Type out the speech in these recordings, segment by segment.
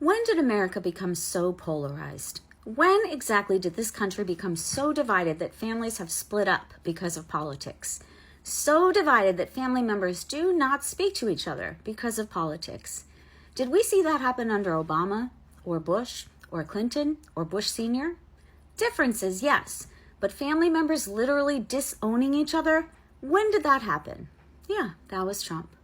When did America become so polarized? When exactly did this country become so divided that families have split up because of politics? So divided that family members do not speak to each other because of politics. Did we see that happen under Obama, or Bush, or Clinton, or Bush Sr.? Differences, yes, but family members literally disowning each other? When did that happen? Yeah, that was Trump.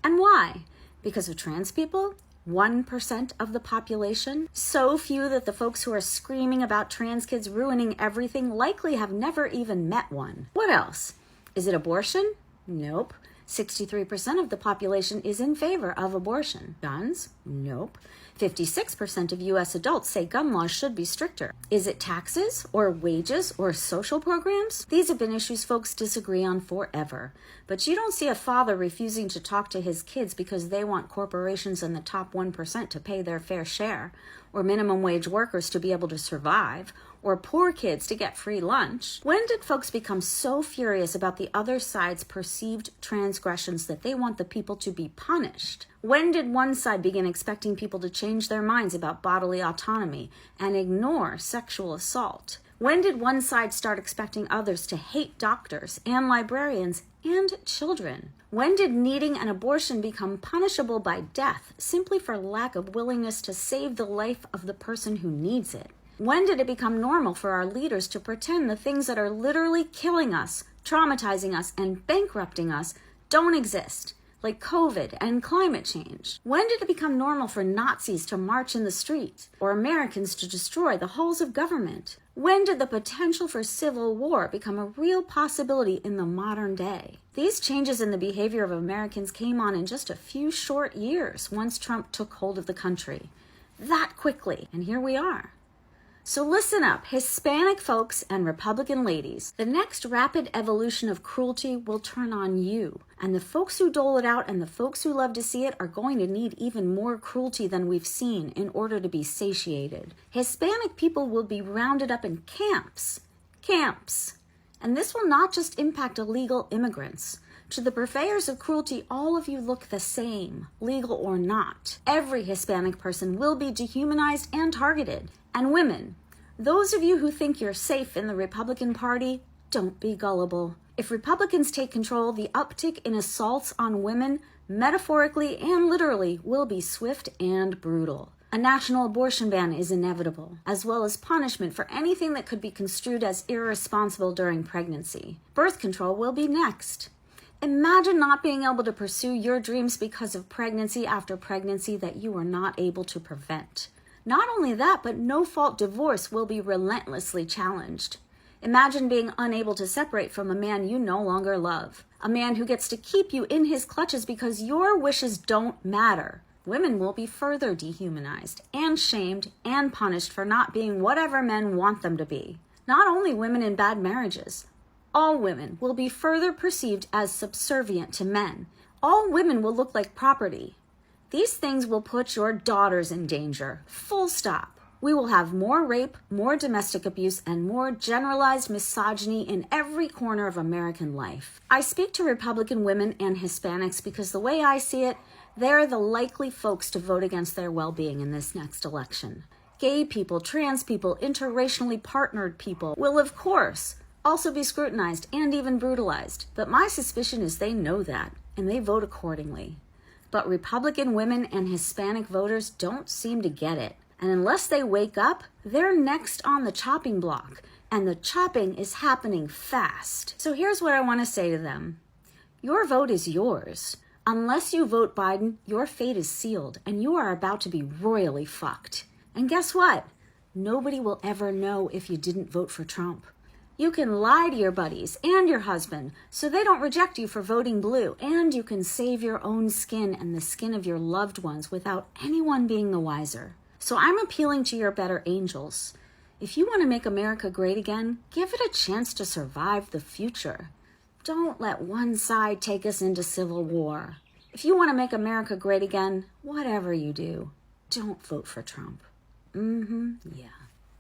And why? Because of trans people? 1% of the population? So few that the folks who are screaming about trans kids ruining everything likely have never even met one. What else? Is it abortion? Nope. 63% of the population is in favor of abortion. Guns? Nope. 56% of U.S. adults say gun laws should be stricter. Is it taxes, or wages, or social programs? These have been issues folks disagree on forever. But you don't see a father refusing to talk to his kids because they want corporations in the top 1% to pay their fair share, or minimum wage workers to be able to survive, or poor kids to get free lunch. When did folks become so furious about the other side's perceived transgressions that they want the people to be punished? When did one side begin expecting people to change their minds about bodily autonomy and ignore sexual assault? When did one side start expecting others to hate doctors and librarians and children? When did needing an abortion become punishable by death simply for lack of willingness to save the life of the person who needs it? When did it become normal for our leaders to pretend the things that are literally killing us, traumatizing us, and bankrupting us don't exist, like COVID and climate change? When did it become normal for Nazis to march in the street, or Americans to destroy the halls of government? When did the potential for civil war become a real possibility in the modern day? These changes in the behavior of Americans came on in just a few short years once Trump took hold of the country. That quickly, and here we are. So listen up, Hispanic folks and Republican ladies. The next rapid evolution of cruelty will turn on you. And the folks who dole it out and the folks who love to see it are going to need even more cruelty than we've seen in order to be satiated. Hispanic people will be rounded up in camps. Camps. And this will not just impact illegal immigrants. To the purveyors of cruelty, all of you look the same, legal or not. Every Hispanic person will be dehumanized and targeted. And women, those of you who think you're safe in the Republican Party, don't be gullible. If Republicans take control, the uptick in assaults on women, metaphorically and literally, will be swift and brutal. A national abortion ban is inevitable, as well as punishment for anything that could be construed as irresponsible during pregnancy. Birth control will be next. Imagine not being able to pursue your dreams because of pregnancy after pregnancy that you were not able to prevent. Not only that, but no-fault divorce will be relentlessly challenged. Imagine being unable to separate from a man you no longer love. A man who gets to keep you in his clutches because your wishes don't matter. Women will be further dehumanized and shamed and punished for not being whatever men want them to be. Not only women in bad marriages. All women will be further perceived as subservient to men. All women will look like property. These things will put your daughters in danger. Full stop. We will have more rape, more domestic abuse, and more generalized misogyny in every corner of American life. I speak to Republican women and Hispanics because the way I see it, they're the likely folks to vote against their well-being in this next election. Gay people, trans people, interracially partnered people will, of course, also be scrutinized and even brutalized. But my suspicion is they know that, and they vote accordingly. But Republican women and Hispanic voters don't seem to get it. And unless they wake up, they're next on the chopping block. And the chopping is happening fast. So here's what I want to say to them. Your vote is yours. Unless you vote Biden, your fate is sealed, and you are about to be royally fucked. And guess what? Nobody will ever know if you didn't vote for Trump. You can lie to your buddies and your husband so they don't reject you for voting blue, and you can save your own skin and the skin of your loved ones without anyone being the wiser. So I'm appealing to your better angels. If you want to make America great again, give it a chance to survive the future. Don't let one side take us into civil war. If you want to make America great again, whatever you do, don't vote for Trump. Yeah.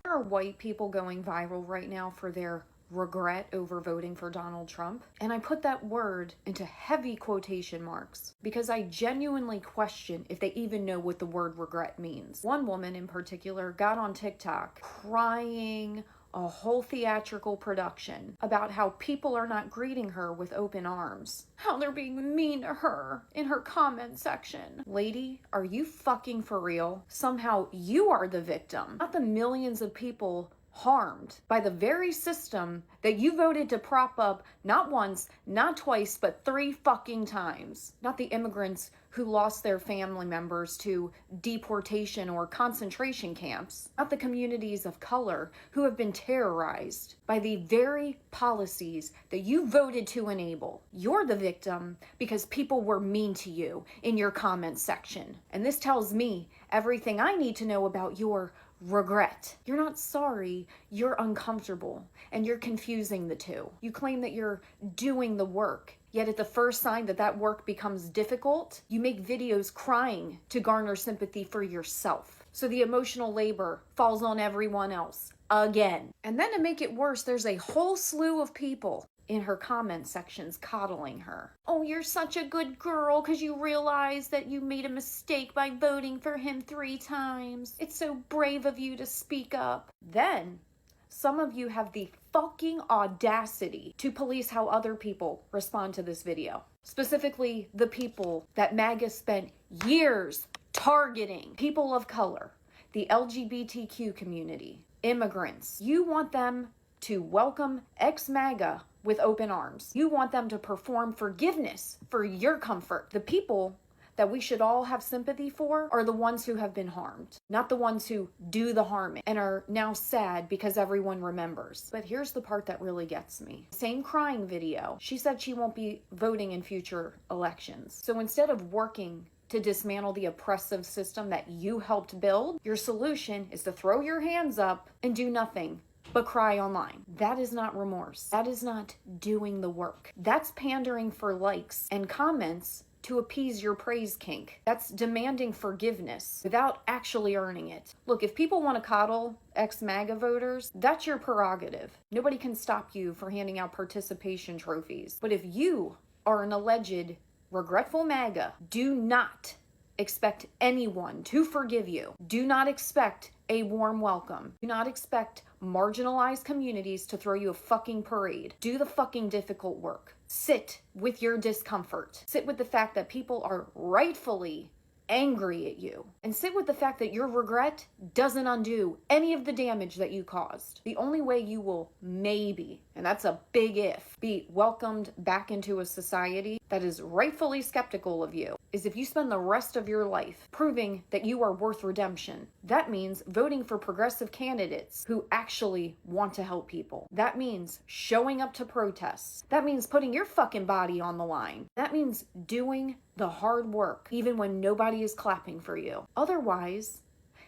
There are white people going viral right now for their regret over voting for Donald Trump. And I put that word into heavy quotation marks because I genuinely question if they even know what the word regret means. One woman in particular got on TikTok crying a whole theatrical production about how people are not greeting her with open arms, how they're being mean to her in her comment section. Lady, are you fucking for real? Somehow you are the victim, not the millions of people harmed by the very system that you voted to prop up not once, not twice, but 3 fucking times. Not the immigrants who lost their family members to deportation or concentration camps. Not the communities of color who have been terrorized by the very policies that you voted to enable. You're the victim because people were mean to you in your comment section. And this tells me everything I need to know about your regret. You're not sorry, you're uncomfortable, and you're confusing the two. You claim that you're doing the work, yet at the first sign that that work becomes difficult, you make videos crying to garner sympathy for yourself. So the emotional labor falls on everyone else again. And then to make it worse, there's a whole slew of people in her comment sections coddling her. Oh, you're such a good girl because you realize that you made a mistake by voting for him 3 times. It's so brave of you to speak up. Then, some of you have the fucking audacity to police how other people respond to this video. Specifically, the people that MAGA spent years targeting. People of color, the LGBTQ community, immigrants. You want them to welcome ex-MAGA with open arms. You want them to perform forgiveness for your comfort. The people that we should all have sympathy for are the ones who have been harmed, not the ones who do the harming and are now sad because everyone remembers. But here's the part that really gets me. Same crying video. She said she won't be voting in future elections. So instead of working to dismantle the oppressive system that you helped build, your solution is to throw your hands up and do nothing but cry online. That is not remorse. That is not doing the work. That's pandering for likes and comments to appease your praise kink. That's demanding forgiveness without actually earning it. Look, if people want to coddle ex-MAGA voters, that's your prerogative. Nobody can stop you for handing out participation trophies. But if you are an alleged regretful MAGA, do not expect anyone to forgive you. Do not expect a warm welcome. Do not expect marginalized communities to throw you a fucking parade. Do the fucking difficult work. Sit with your discomfort. Sit with the fact that people are rightfully angry at you. And sit with the fact that your regret doesn't undo any of the damage that you caused. The only way you will maybe, and that's a big if, be welcomed back into a society that is rightfully skeptical of you is if you spend the rest of your life proving that you are worth redemption. That means voting for progressive candidates who actually want to help people. That means showing up to protests. That means putting your fucking body on the line. That means doing the hard work even when nobody is clapping for you. Otherwise,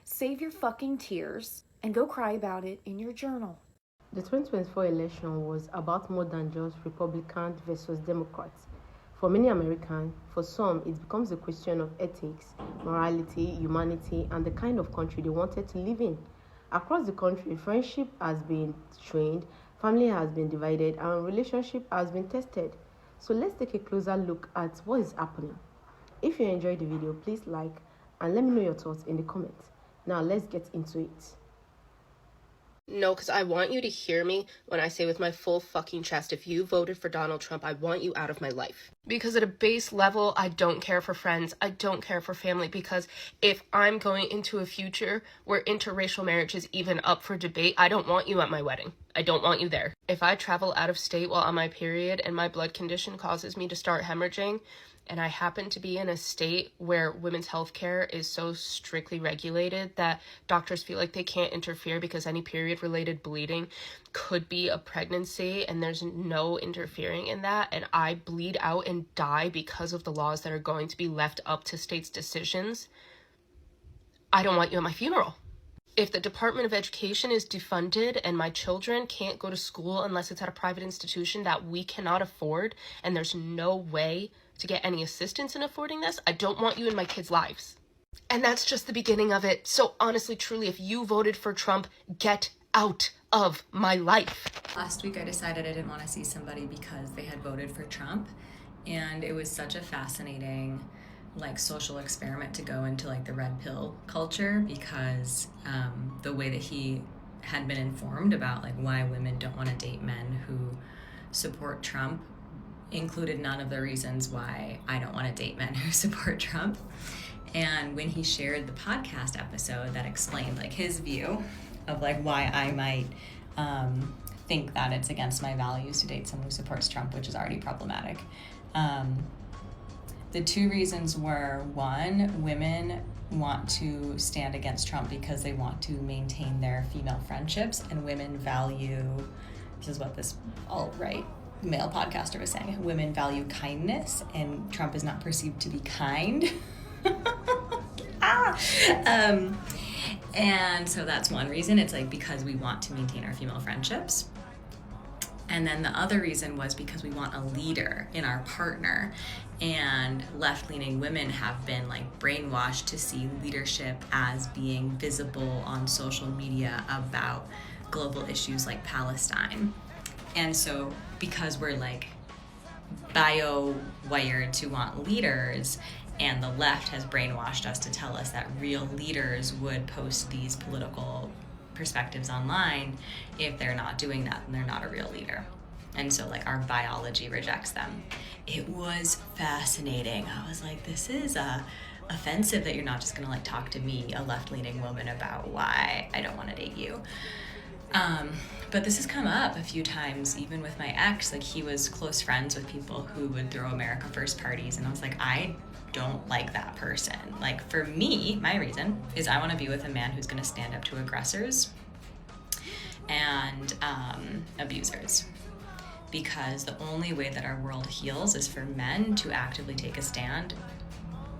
save your fucking tears and go cry about it in your journal. The 2024 election was about more than just Republicans versus Democrats. For many Americans, for some, it becomes a question of ethics, morality, humanity, and the kind of country they wanted to live in. Across the country, friendship has been strained, family has been divided, and relationship has been tested. So let's take a closer look at what is happening. If you enjoyed the video, please like and let me know your thoughts in the comments. Now let's get into it. No, because I want you to hear me when I say with my full fucking chest, if you voted for Donald Trump, I want you out of my life. Because at a base level, I don't care for friends. I don't care for family. Because if I'm going into a future where interracial marriage is even up for debate, I don't want you at my wedding. I don't want you there. If I travel out of state while on my period and my blood condition causes me to start hemorrhaging, and I happen to be in a state where women's health care is so strictly regulated that doctors feel like they can't interfere because any period-related bleeding could be a pregnancy and there's no interfering in that, and I bleed out and die because of the laws that are going to be left up to states' decisions, I don't want you at my funeral. If the Department of Education is defunded and my children can't go to school unless it's at a private institution that we cannot afford and there's no way to get any assistance in affording this, I don't want you in my kids' lives. And that's just the beginning of it. So honestly, truly, if you voted for Trump, get out of my life. Last week I decided I didn't want to see somebody because they had voted for Trump, and it was such a fascinating social experiment to go into the red pill culture, because the way that he had been informed about why women don't want to date men who support Trump included none of the reasons why I don't want to date men who support Trump. And when he shared the podcast episode that explained his view of why I might think that it's against my values to date someone who supports Trump, which is already problematic. The two reasons were, one, women want to stand against Trump because they want to maintain their female friendships, and women value, this is what this alt-right male podcaster was saying, women value kindness, and Trump is not perceived to be kind. And so that's one reason. It's because we want to maintain our female friendships. And then the other reason was because we want a leader in our partner. And left-leaning women have been brainwashed to see leadership as being visible on social media about global issues like Palestine. And so because we're bio-wired to want leaders, and the left has brainwashed us to tell us that real leaders would post these political perspectives online, if they're not doing that, then they're not a real leader. And so our biology rejects them. It was fascinating. I was this is offensive that you're not just gonna talk to me, a left-leaning woman, about why I don't want to date you. But this has come up a few times, even with my ex. He was close friends with people who would throw America First parties, and I was I don't like that person. For me, my reason is I want to be with a man who's going to stand up to aggressors and abusers, because the only way that our world heals is for men to actively take a stand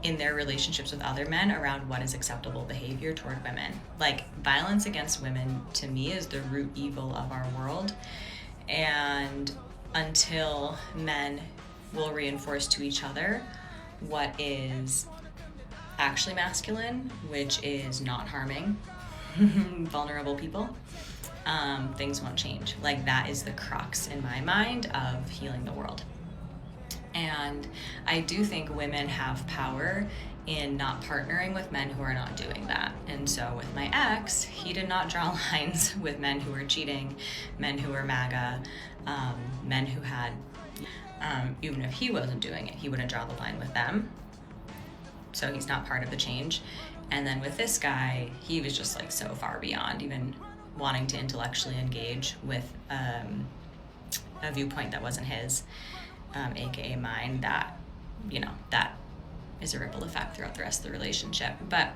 in their relationships with other men around what is acceptable behavior toward women. Violence against women, to me, is the root evil of our world. And until men will reinforce to each other what is actually masculine, which is not harming vulnerable people, things won't change. That is the crux, in my mind, of healing the world. And I do think women have power in not partnering with men who are not doing that. And so with my ex, he did not draw lines with men who were cheating, men who were MAGA, men who had, even if he wasn't doing it, he wouldn't draw the line with them. So he's not part of the change. And then with this guy, he was just so far beyond even wanting to intellectually engage with a viewpoint that wasn't his, aka mine, that that is a ripple effect throughout the rest of the relationship. But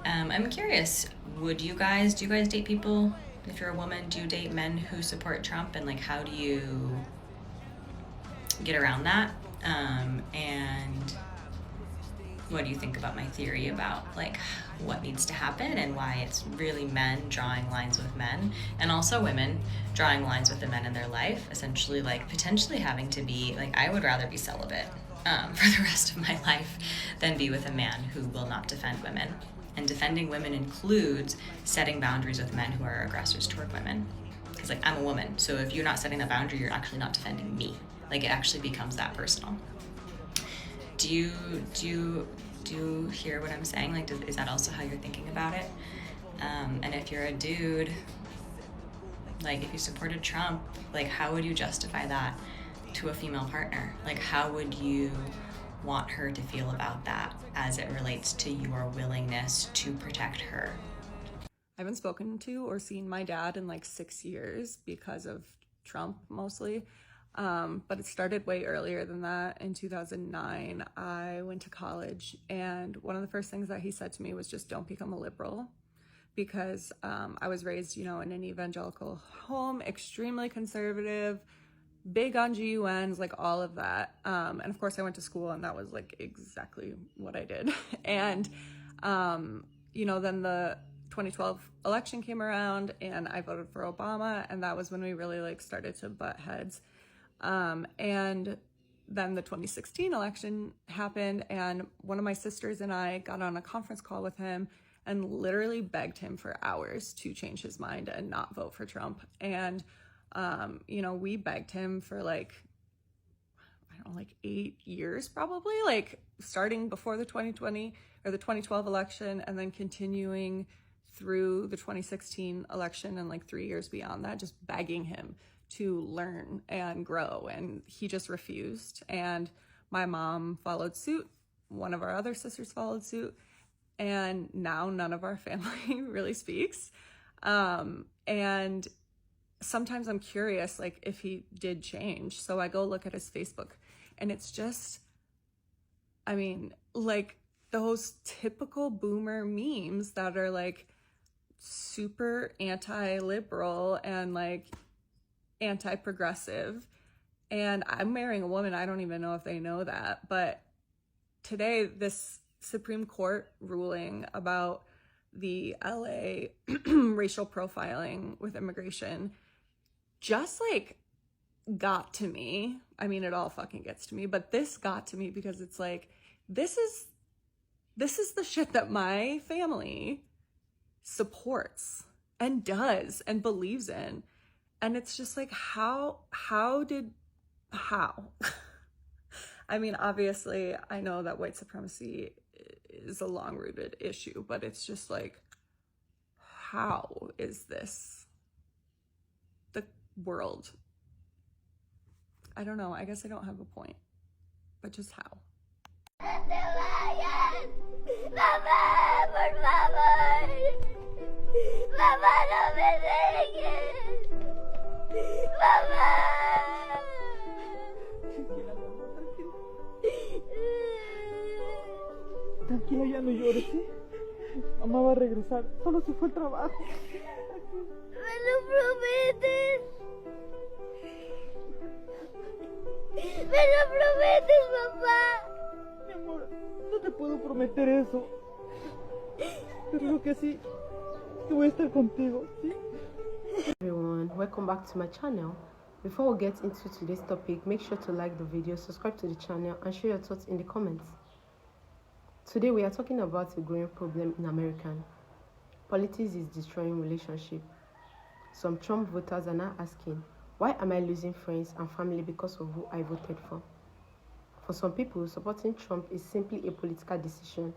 I'm curious, do you guys date people? If you're a woman, do you date men who support Trump? And how do you get around that? And what do you think about my theory about what needs to happen, and why it's really men drawing lines with men, and also women drawing lines with the men in their life, essentially potentially having to be I would rather be celibate for the rest of my life than be with a man who will not defend women. And defending women includes setting boundaries with men who are aggressors toward women, because I'm a woman, so if you're not setting that boundary, you're actually not defending me. It actually becomes that personal. Do you hear what I'm saying? Is that also how you're thinking about it? And if you're a dude, if you supported Trump, how would you justify that to a female partner? How would you want her to feel about that as it relates to your willingness to protect her? I haven't spoken to or seen my dad in 6 years because of Trump mostly. But it started way earlier than that. In 2009, I went to college, and one of the first things that he said to me was just don't become a liberal, because I was raised, in an evangelical home, extremely conservative, big on GUNs, all of that. And of course I went to school, and that was exactly what I did. And, then the 2012 election came around, and I voted for Obama, and that was when we really started to butt heads. And then the 2016 election happened, and one of my sisters and I got on a conference call with him, and literally begged him for hours to change his mind and not vote for Trump. And, you know, we begged him for like, I don't know, like 8 years probably, like starting before the 2020 or the 2012 election and then continuing through the 2016 election and like 3 years beyond that, just begging him to learn and grow. And he just refused. And my mom followed suit. One of our other sisters followed suit. And now none of our family really speaks. And sometimes I'm curious, like, if he did change. So I go look at his Facebook, and it's just, I mean, like those typical boomer memes that are like super anti-liberal and like anti-progressive. And I'm marrying a woman, I don't even know if they know that, but today this Supreme Court ruling about the LA racial profiling with immigration just like got to me. I mean, it all fucking gets to me, but this got to me because it's like, this is the shit that my family supports and does and believes in. And it's just like, how? I mean, obviously, I know that white supremacy is a long-rooted issue, but it's just like, how is this the world? I don't know. I guess I don't have a point, but just how? ¡No ¡Mamá, por favor! ¡Mamá, no me dejes! ¡Mamá! Tranquila, ya no llores, ¿sí? Mamá va a regresar. Solo se fue el trabajo. ¡Me lo prometes! ¡Me lo prometes, papá! Mi amor, no te puedo prometer eso. Pero lo que sí, es que voy a estar contigo, ¿sí? Everyone, welcome back to my channel. Before we get into today's topic, make sure to like the video, subscribe to the channel, and share your thoughts in the comments. Today we are talking about a growing problem in America. Politics is destroying relationships. Some Trump voters are now asking, why am I losing friends and family because of who I voted for? For some people, supporting Trump is simply a political decision.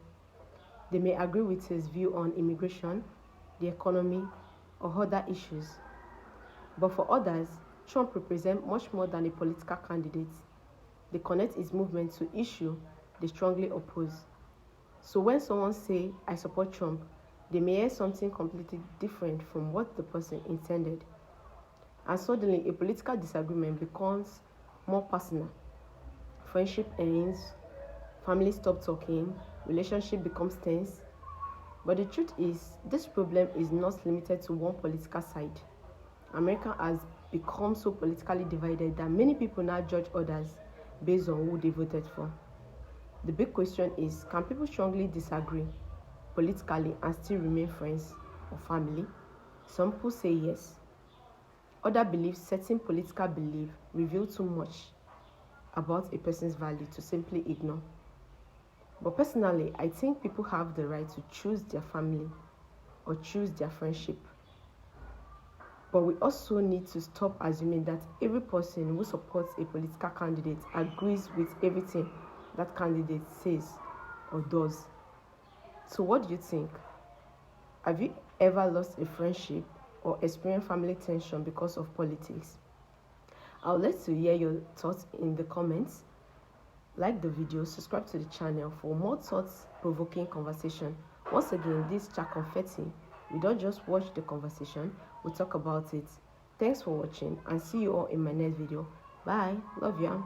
They may agree with his view on immigration, the economy, or other issues. But for others, Trump represents much more than a political candidate. They connect his movement to issues they strongly oppose. So when someone says, I support Trump, they may hear something completely different from what the person intended. And suddenly, a political disagreement becomes more personal. Friendship ends, families stop talking, relationship becomes tense. But the truth is, this problem is not limited to one political side. America has become so politically divided that many people now judge others based on who they voted for. The big question is, can people strongly disagree politically and still remain friends or family? Some people say yes. Others believe certain political beliefs reveal too much about a person's value to simply ignore. But personally, I think people have the right to choose their family or choose their friendship. But we also need to stop assuming that every person who supports a political candidate agrees with everything that candidate says or does. So what do you think? Have you ever lost a friendship or experienced family tension because of politics? I'll let you hear your thoughts in the comments. Like the video, subscribe to the channel for more thought-provoking conversation. Once again, this is Charcomfortii. We don't just watch the conversation, we talk about it. Thanks for watching and see you all in my next video. Bye. Love you.